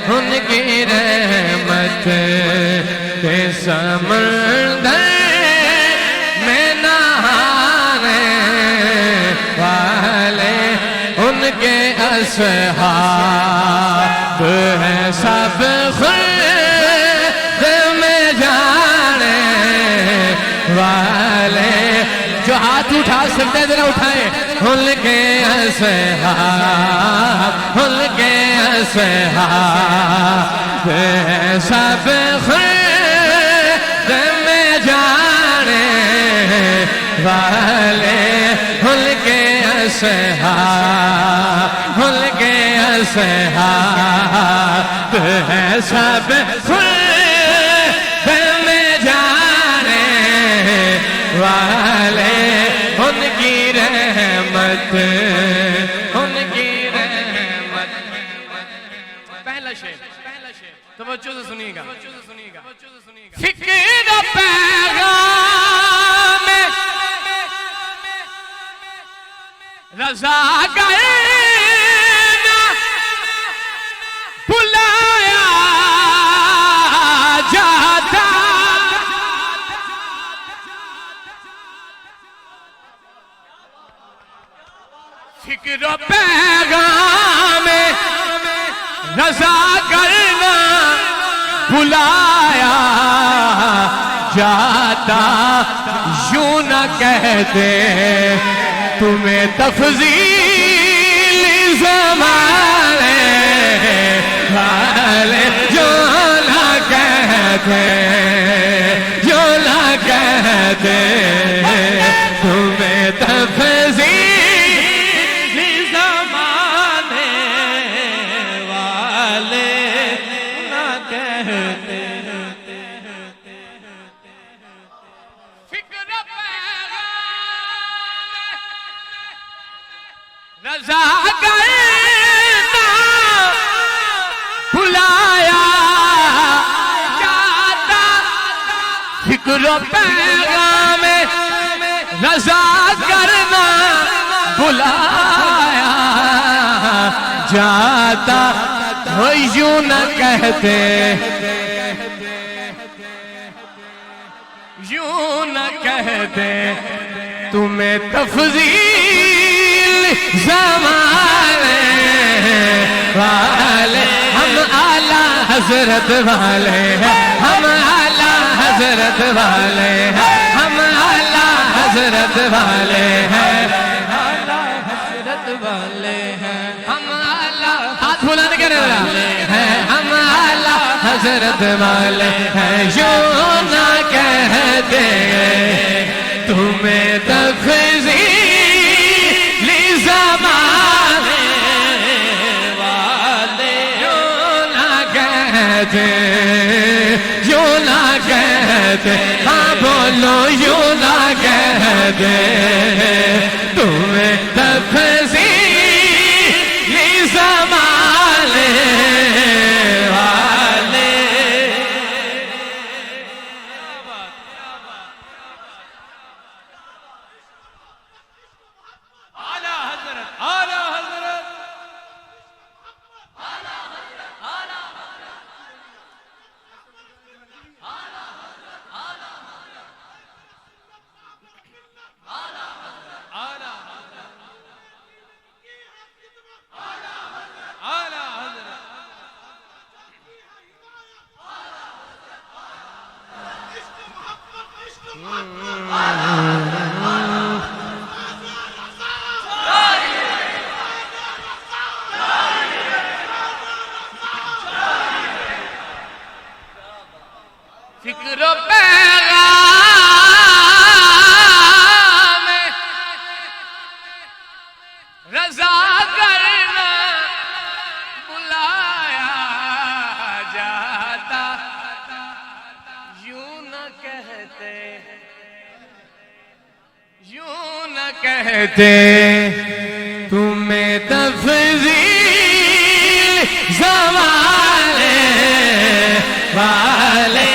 ان کی رحمت کے سمندر میں نہانے والے ان کے اصحاب ہیں سب خود میں جانے والے جو ہاتھ اٹھا سکتے ذرا اٹھائیں ان کے اصحاب ان کے اصحاب ہیں سب خود میں جانے والے ان کے اصحاب ان کے اصحاب ہیں سب خود میں جانے والے ان کی رحمت ان کی رحمت پہلا شعر توجہ سے سنیے گا فکر پیغام رضا گئے بلایا جاتا فکر و پیغام رضا کرنا بلایا جاتا یوں نہ کہتے تمہیں تفضیل زمانے والے جو نہ کہتے جو نہ کہتے تمہیں تفضیل زمانے والے نہ کہتے رضا کرنا بلایا جاتا فکر و پیغام رضا کرنا بلایا جاتا وہ یوں نہ کہتے یوں نہ کہتے تمہیں تفضیل زمانے والے ہم اعلیٰ حضرت والے ہیں ہم اعلیٰ حضرت والے ہیں ہم اعلیٰ حضرت والے ہیں اعلیٰ حضرت والے ہیں ہم اعلیٰ ہاتھ بلانے کے والے ہیں ہم اعلیٰ حضرت والے ہیں یوں نہ کہتے تمہیں تفضیل زمانے والے یوں نہ کہتے یوں نہ کہتے ہاں بولو یوں نہ کہتے تمہیں تفضیل زمانے والے فکر و پیغام رضا کرنا بلایا جاتا یوں نہ کہتے یوں نہ کہتے